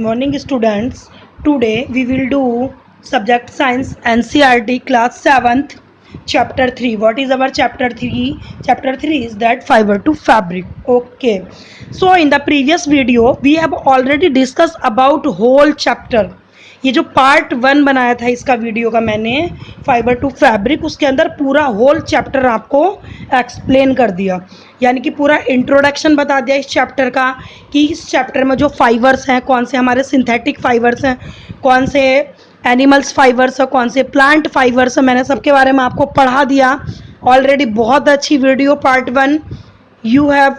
morning students. Today we will do subject science NCERT class 7th chapter 3. What is our chapter 3? Chapter 3 is that fiber to fabric. Okay. So in the previous video we have already discussed about whole chapter. ये जो part 1 बनाया था इसका video का मैंने fibre to fabric, उसके अंदर पूरा होल चैप्टर आपको एक्सप्लेन कर दिया, यानी कि पूरा इंट्रोडक्शन बता दिया इस चैप्टर का कि इस चैप्टर में जो फाइबर्स हैं, कौन से हमारे सिंथेटिक फाइबर्स हैं, कौन से एनिमल्स फाइबर्स हैं, कौन से प्लांट फाइबर्स हैं, मैंने सबके बारे में आपको पढ़ा दिया ऑलरेडी। बहुत अच्छी video part 1, you have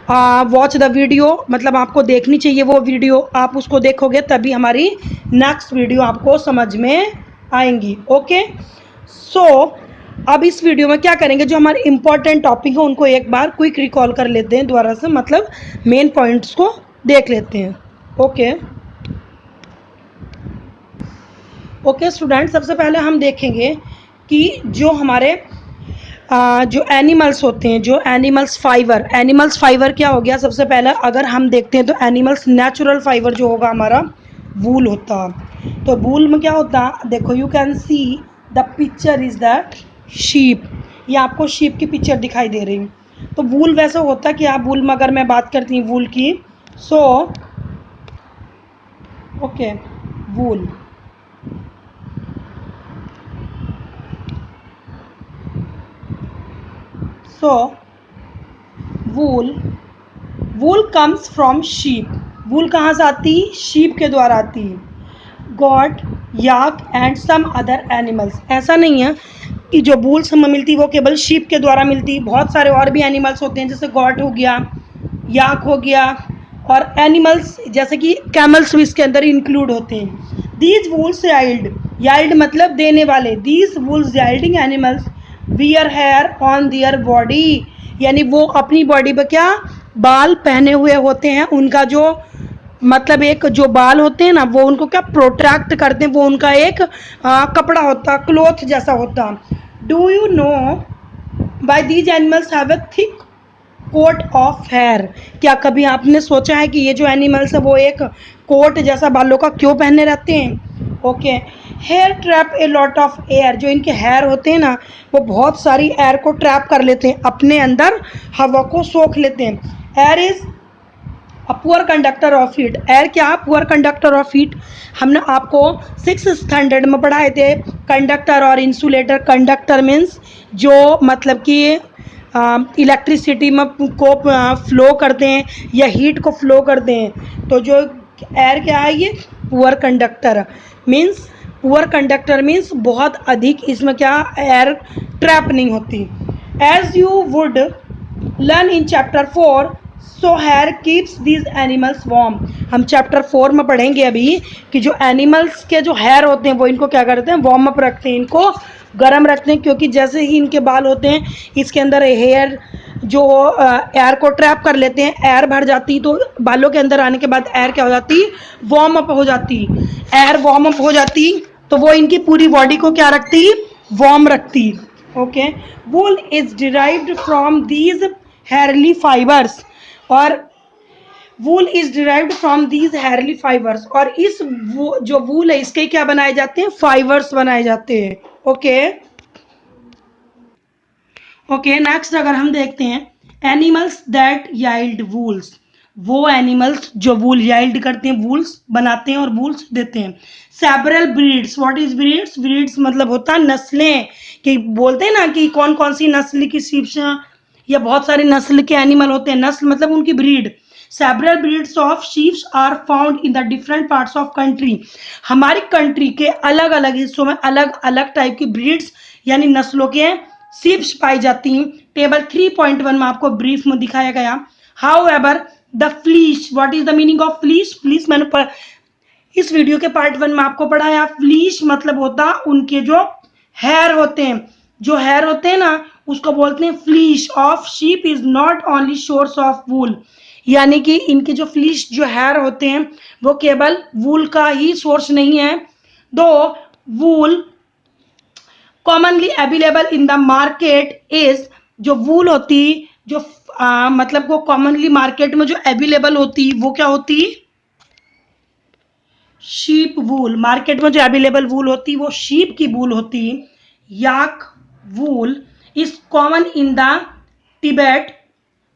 watch the video, मतलब आपको देखनी चाहिए वो वीडियो, आप उसको देखोगे तभी हमारी नेक्स्ट वीडियो आपको समझ में आएंगी। ओके, सो अब इस वीडियो में क्या करेंगे, जो हमारे इंपॉर्टेंट टॉपिक है उनको एक बार क्विक रिकॉल कर लेते हैं दोबारा से, मतलब मेन पॉइंट्स को देख लेते हैं। ओके स्टूडेंट, सबसे पहले हम देखेंगे कि जो हमारे जो एनिमल्स होते हैं, जो एनिमल्स फाइबर क्या हो गया। सबसे पहले अगर हम देखते हैं तो एनिमल्स नेचुरल फाइबर जो होगा हमारा वूल होता। तो वूल में क्या होता, देखो you can see the picture is that sheep, ये आपको शीप की पिक्चर दिखाई दे रही। तो वूल वैसा होता कि आप वूल में अगर मैं बात करती हूँ वूल की, so okay wool, so wool comes from sheep. Wool कहाँ से आती, शीप के द्वारा आती। Goat, yak and some other animals, ऐसा नहीं है कि जो वूल्स हमें मिलती वो केवल शीप के द्वारा मिलती, बहुत सारे और भी एनिमल्स होते हैं, जैसे गॉट हो गया, याक हो गया, और एनिमल्स जैसे कि कैमल्स भी इसके अंदर इंक्लूड होते हैं। दीज वूल्स याइल्ड मतलब देने वाले, these wools yielding animals wear hair on their body, यानी वो अपनी बॉडी पर क्या बाल पहने हुए होते हैं, उनका जो मतलब एक जो बाल होते हैं ना वो उनको क्या प्रोट्रैक्ट करते हैं, वो उनका एक कपड़ा होता, क्लोथ जैसा होता। Do you know by these animals have a thick coat of hair, क्या कभी आपने सोचा है कि ये जो एनिमल्स है वो एक कोट जैसा बालों का क्यों पहने रहते हैं। Okay, hair trap a lot of air, जो इनके हेयर होते हैं ना वो बहुत सारी एयर को ट्रैप कर लेते हैं, अपने अंदर हवा को सोख लेते हैं। Air is a poor conductor of heat, air क्या पुअर कंडक्टर ऑफ हीट, हमने आपको 6th स्टैंडर्ड में पढ़ाए थे कंडक्टर और इंसुलेटर। कंडक्टर मीन्स जो मतलब कि इलेक्ट्रिसिटी में को फ्लो करते हैं या हीट को फ्लो करते हैं। तो जो एयर क्या है, ये poor conductor means, poor conductor means बहुत अधिक इसमें क्या एयर ट्रैप नहीं होती। As you would learn in chapter 4, so hair keeps these animals warm, हम चैप्टर 4 में पढ़ेंगे अभी कि जो एनिमल्स के जो हेयर होते हैं वो इनको क्या करते हैं, वार्म अप रखते हैं, इनको गर्म रखते हैं, क्योंकि जैसे ही इनके बाल होते हैं इसके अंदर हेयर जो एयर को ट्रैप कर लेते हैं, एयर भर जाती, तो बालों के अंदर आने के बाद एयर क्या हो जाती, वार्म अप हो जाती। एयर वार्म अप हो जाती तो वो इनकी पूरी बॉडी को क्या रखती, वार्म रखती। Okay, wool is derived from these hairy fibres, और wool is derived from these hairy fibres, और इस जो वूल है इसके क्या बनाए जाते हैं, फाइबर्स बनाए जाते हैं। ओके नेक्स्ट अगर हम देखते हैं एनिमल्स दैट याइल्ड वूल्स, वो एनिमल्स जो वूल याइल्ड करते हैं, वूल्स बनाते हैं और वूल्स देते हैं। Several breeds, what is breeds, breeds मतलब होता है नस्लें, कि बोलते हैं ना कि कौन कौन सी नस्ल की शीप्स या बहुत सारी नस्ल के एनिमल होते हैं, नस्ल मतलब उनकी breed. Several breeds of sheeps are found in the different parts of country, हमारी कंट्री के अलग अलग हिस्सों में अलग अलग टाइप की ब्रीड्स यानी नस्लों के शीप्स पाई जाती हैं। टेबल 3.1 में आपको ब्रीफ में दिखाया गया। However the fleece, what is the meaning of fleece, fleece मैंने इस वीडियो के पार्ट 1 में आपको पढ़ाया। फ्लीश मतलब होता उनके जो हेयर होते हैं, जो हेयर होते हैं ना उसको बोलते हैं fleece of sheep is not only source of wool, यानी कि इनके जो फ्लीश जो हेयर होते हैं वो केवल वूल का ही सोर्स नहीं है। दो wool commonly available in the market is, जो वूल होती जो मतलब वो कॉमनली मार्केट में जो अवेलेबल होती वो क्या होती, शीप वूल, मार्केट में जो अवेलेबल वूल होती है वो शीप की वूल होती है। Yak wool is common in the Tibet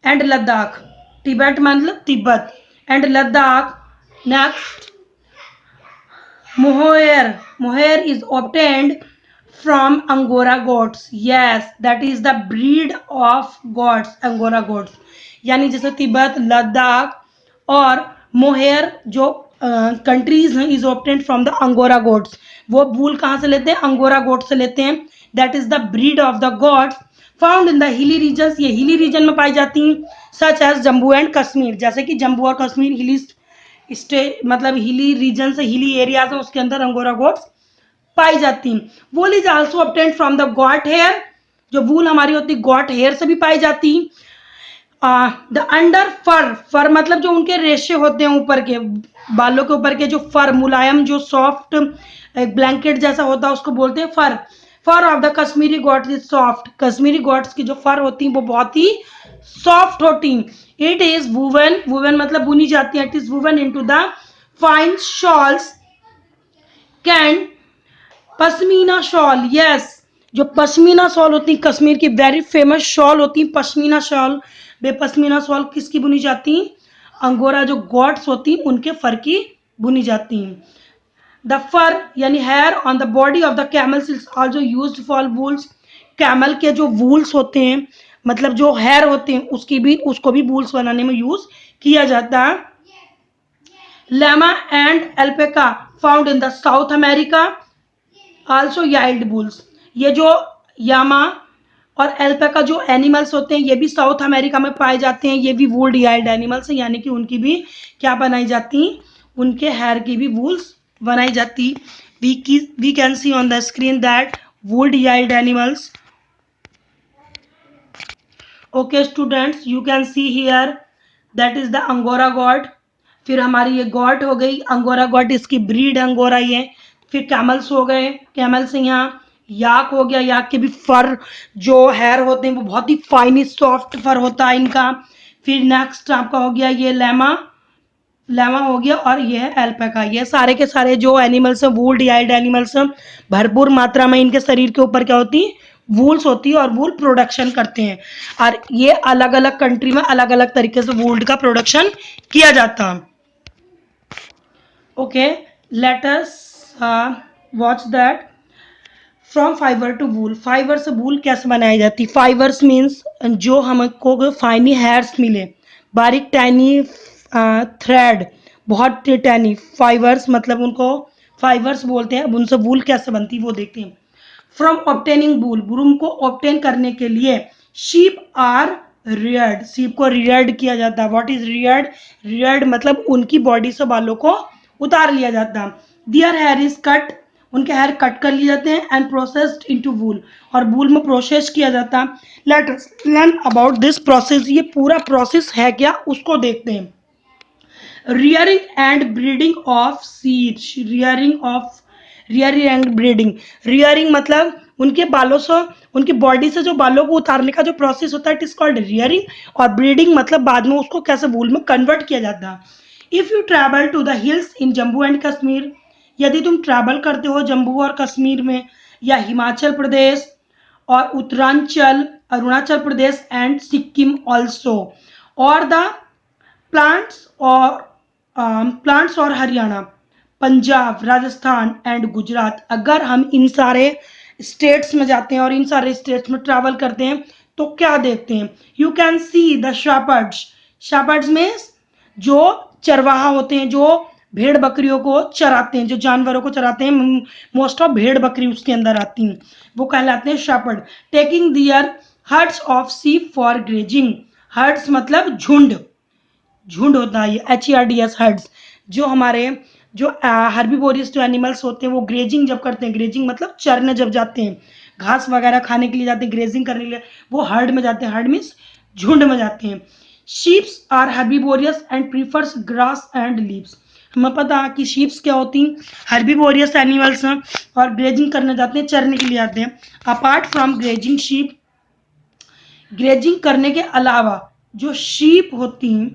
and Ladakh, Tibet मतलब Tibet and Ladakh. Next, mohair, mohair is obtained from angora goats, yes that is the breed of goats, angora goats। यानी जैसे तिब्बत, लद्दाख और मोहेयर जो countries हैं is obtained from the angora goats. वो वूल कहाँ से लेते हैं? अंगोरा गोट से लेते हैं। That is the breed of the goats found in the hilly regions, ये हिली रीजन में पाई जाती हैं। Such as Jammu and Kashmir, जैसे कि जम्मू और कश्मीर हिली स्टे मतलब हिली रीजन से, हिली एरियाज है उसके अंदर अंगोरा गोट्स पाई जाती हैं। वूल is also obtained from the got hair, जो वूल हमारी होती है गॉट हेयर से भी पाई जाती है। द अंडर फर, फर मतलब जो उनके रेशे होते हैं ऊपर के बालों के ऊपर के जो फर, मुलायम जो सॉफ्ट ब्लैंकेट जैसा होता है उसको बोलते हैं fur. Fur of the Kashmiri goats is soft, Kashmiri goats की जो फर होती है वो बहुत ही सॉफ्ट होती है। इट इज वुवन, वुवन मतलब बुनी जाती है। It is woven into the fine shawls can pashmina shawl, yes जो पश्मीना शॉल होती है कश्मीर की वेरी फेमस शॉल होती है पश्मीना शॉल। वे पश्मीना शॉल किसकी बुनी जाती हैं? अंगोरा जो गॉट्स होती हैं उनके फर की बुनी जाती हैं। द फर यानी hair on the body of the camels is also used for wools, camel के जो वूल्स होते हैं मतलब जो हेयर होते हैं उसकी भी, उसको भी वूल्स बनाने में यूज किया जाता है। Llama and alpaca found in the South America, also yield wools. ये जो यामा और एल्पेका जो एनिमल्स होते हैं ये भी साउथ अमेरिका में पाए जाते हैं। ये भी वुल्ड याइल्ड एनिमल्स हैं, यानी कि उनकी भी क्या बनाई जाती हैं? उनके हेयर की भी वूल्स बनाई जाती। We can see on the screen that would yield animals. Okay students, you can see here that is the angora goat. फिर हमारी ये गॉड हो गई अंगोरा गॉड, इसकी ब्रीड अंगोरा ये। फिर कैमल्स हो गए, कैमल से यहाँ याक हो गया, याक के भी फर जो हेयर होते हैं वो बहुत ही फाइनी सॉफ्ट फर होता है इनका। फिर नेक्स्ट आपका हो गया ये लेमा, लेमा हो गया, और ये है एल्पेका। ये सारे के सारे जो एनिमल्स हैं वूल्ड याइल्ड एनिमल्स हैं, भरपूर मात्रा में इनके शरीर के ऊपर क्या होती है? वूल्स होती है और वूल प्रोडक्शन करते हैं। और ये अलग अलग कंट्री में अलग अलग तरीके से वूल्ड का प्रोडक्शन किया जाता है। Okay, let us watch that from fibre to wool. Fibre से वूल कैसे बनाई जाती? फाइबर्स मीन्स जो हमको फाइनी हेयर्स मिले, बारीक टैनी थ्रेड, बहुत टैनी फाइबर्स मतलब उनको फाइबर्स बोलते हैं। अब उनसे वूल कैसे बनती है वो देखते हैं। फ्रॉम ऑब्टेनिंग वूल, वूल को ऑब्टेन करने के लिए शीप आर रियर्ड, शीप को रियर्ड किया जाता है। What is Rudyard? रियर्ड मतलब उनकी बॉडी से बालों को उतार लिया जाता है। दियर हेयर इज कट, उनके हेयर कट कर लिए जाते हैं एंड प्रोसेस्ड इनटू वूल, और वूल में प्रोसेस किया जाता है। Let us learn about this process, ये पूरा प्रोसेस है क्या उसको देखते हैं। Rearing and breeding of seed, rearing and breeding. Rearing मतलब उनके बालों से, उनकी बॉडी से जो बालों को उतारने का जो प्रोसेस होता है इट इज कॉल्ड रियरिंग। और ब्रीडिंग मतलब बाद में उसको कैसे वूल में कन्वर्ट किया जाता है। If you travel to the hills in Jammu and Kashmir, यदि तुम ट्रैवल करते हो जम्मू और कश्मीर में, या हिमाचल प्रदेश और उत्तरांचल, अरुणाचल प्रदेश एंड सिक्किम ऑल्सो, और द प्लांट्स और प्लांट्स और हरियाणा, पंजाब, राजस्थान एंड गुजरात, अगर हम इन सारे स्टेट्स में जाते हैं और इन सारे स्टेट्स में ट्रैवल करते हैं तो क्या देखते हैं? You can see the shepherds, shepherds में जो चरवाहा होते हैं जो भेड़ बकरियों को चराते हैं, जो जानवरों को चराते हैं, मोस्ट ऑफ भेड़ बकरी उसके अंदर आती हैं, वो कहलाते हैं shepherd. Taking their herds of sheep for grazing, herds मतलब झुंड, झुंड होता है ये HERDS हर्ड्स। जो हमारे जो हर्बीवोरस जो एनिमल्स होते हैं वो ग्रेजिंग जब करते हैं, ग्रेजिंग मतलब चरने जब जाते हैं, घास वगैरह खाने के लिए जाते हैं, ग्रेजिंग करने के लिए, वो हर्ड में जाते हैं। हर्ड मीन्स झुंड में जाते हैं। Sheeps are herbivorous and prefers grass and leaves, हमें पता है कि शीप्स क्या होती हैं? हर्बीवोरियस एनिमल्स हैं और ग्रेजिंग करने जाते हैं, चरने के लिए आते हैं। Apart from grazing sheep, grazing करने के अलावा जो शीप होती हैं,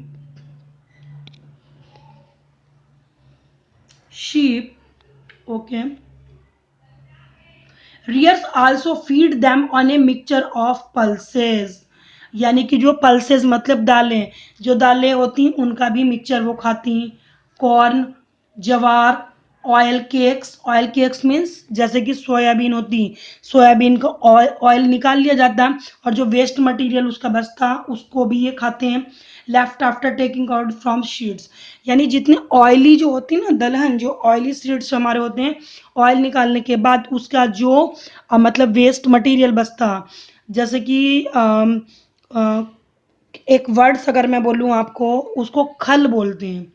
sheep okay rears also feed them on a mixture of pulses, यानी कि जो पल्सेस मतलब दालें, जो दालें होती उनका भी मिक्सचर वो खाती। कॉर्न, जवार, ऑयल केक्स मीन्स जैसे कि सोयाबीन होती, सोयाबीन का ऑयल निकाल लिया जाता और जो वेस्ट मटेरियल उसका बचता उसको भी ये खाते हैं। Left after taking out from शीड्स, यानी जितने ऑयली जो होती ना दलहन, जो ऑयली सीड्स हमारे होते हैं, ऑयल निकालने के बाद उसका जो मतलब वेस्ट मटेरियल बचता, जैसे कि एक वर्ड्स अगर मैं बोलूँ आपको, उसको खल बोलते हैं।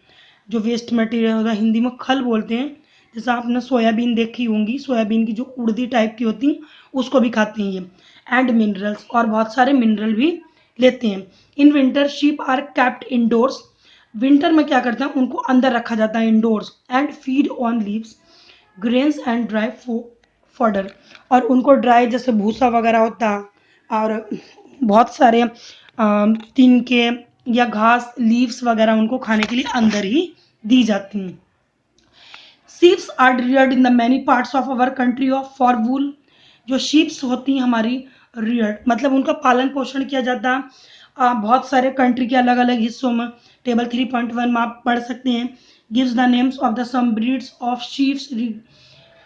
जो वेस्ट मटेरियल होता है हिंदी में खल बोलते हैं। जैसे आपने सोयाबीन देखी होंगी, सोयाबीन की जो उड़दी टाइप की होती उसको भी खाते हैं ये। एंड मिनरल्स, और बहुत सारे मिनरल भी लेते हैं। In winter sheep are kept indoors, winter में क्या करते हैं उनको अंदर रखा जाता है indoors. And feed on leaves, grains and dry fodder, और उनको ड्राई जैसे भूसा वगैरह होता और बहुत सारे तिनके या घास लीव्स वगैरह उनको खाने के लिए अंदर ही दी जाती हैं। Sheeps are reared in the many parts of our country of for wool, जो शीप्स होती हैं हमारी रियर्ड मतलब उनका पालन पोषण किया जाता है बहुत सारे कंट्री के अलग अलग हिस्सों में। टेबल 3.1 में आप पढ़ सकते हैं। Gives the names of the some breeds of sheeps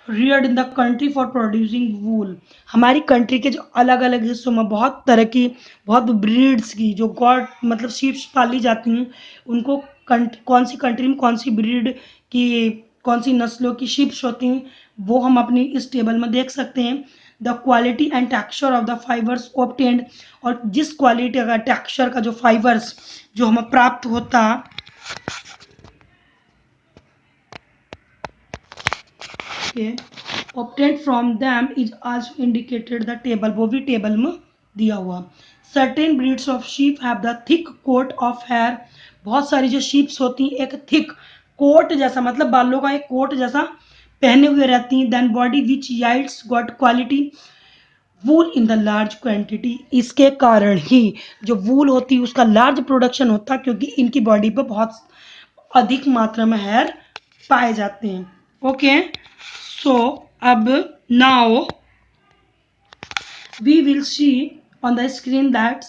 reared in the country for producing wool, हमारी कंट्री के जो अलग अलग हिस्सों में बहुत तरह की, बहुत ब्रीड्स की जो गॉड मतलब शीप्स पाली जाती हैं, उनको कौन सी कंट्री में कौन सी ब्रीड की, कौन सी नस्लों की शीप्स होती हैं, वो हम अपनी इस टेबल में देख सकते हैं। The quality and texture of the fibres obtained, और जिस क्वालिटी का टेक्सचर का जो फाइबर्स जो हमें प्राप्त होता obtained from them is also indicated the table, वो भी टेबल में दिया हुआ। Certain breeds of sheep have the thick coat of hair, बहुत सारी जो शीप्स होती हैं एक थिक कोट जैसा मतलब बालों का एक कोट जैसा पहने हुए रहती हैं। Then body which yields goat quality wool in the large quantity, इसके कारण ही जो वूल होती है उसका लार्ज प्रोडक्शन होता है क्योंकि इनकी बॉडी पे बहुत अधिक मात्रा में हेयर पाए जाते हैं। ओके सो अब now we will see on the screen that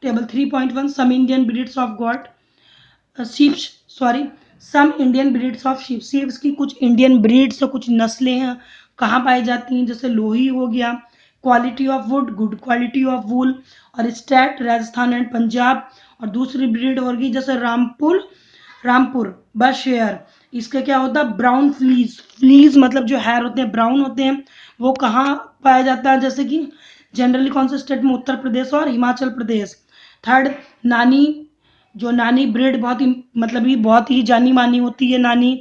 table 3.1 some Indian breeds of got sheep, sorry some Indian breeds of sheep, sheep की कुछ इंडियन ब्रीड्स और कुछ नस्लें हैं कहाँ पाई जाती हैं, जैसे लोही हो गया, quality of would good quality of wool, और स्टेट राजस्थान एंड पंजाब, और दूसरी ब्रीड होगी जैसे रामपुर बस हेयर, इसका क्या होता है ब्राउन फ्लीज, फ्लीज मतलब जो हेयर होते हैं ब्राउन होते हैं, वो कहाँ पाया जाता है जैसे कि जनरली कौन से स्टेट में, उत्तर प्रदेश और हिमाचल प्रदेश। थर्ड नानी, जो नानी ब्रीड बहुत ही मतलब ही बहुत ही जानी मानी होती है नानी,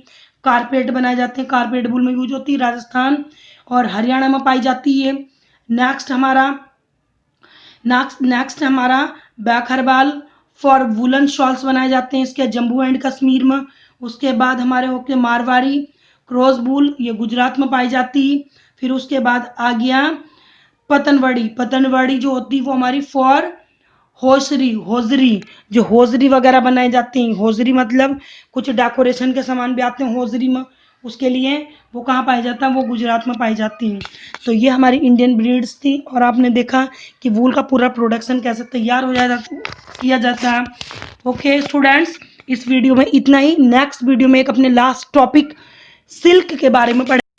कारपेट बनाए जाते हैं, कारपेट वूल में यूज होती है, राजस्थान और हरियाणा में पाई जाती है। नेक्स्ट हमारा बैखरबाल फॉर वुलन शॉल्स बनाए जाते हैं इसके जम्मू एंड कश्मीर में। उसके बाद हमारे होके मारवाड़ी क्रॉस वूल, ये गुजरात में पाई जाती। फिर उसके बाद आ गया पतनवड़ी जो होती है वो हमारी फॉर होजरी, जो होजरी वगैरह बनाए जाती हैं, होजरी मतलब कुछ डेकोरेशन के सामान भी आते हैं होजरी में, उसके लिए वो कहाँ पाया जाता है, वो गुजरात में पाई जाती हैं। तो ये हमारी इंडियन ब्रीड्स थी और आपने देखा कि वूल का पूरा प्रोडक्शन कैसे तैयार हो जाता किया जाता है। ओके स्टूडेंट्स, इस वीडियो में इतना ही। नेक्स्ट वीडियो में एक अपने लास्ट टॉपिक सिल्क के बारे में पढ़ेंगे।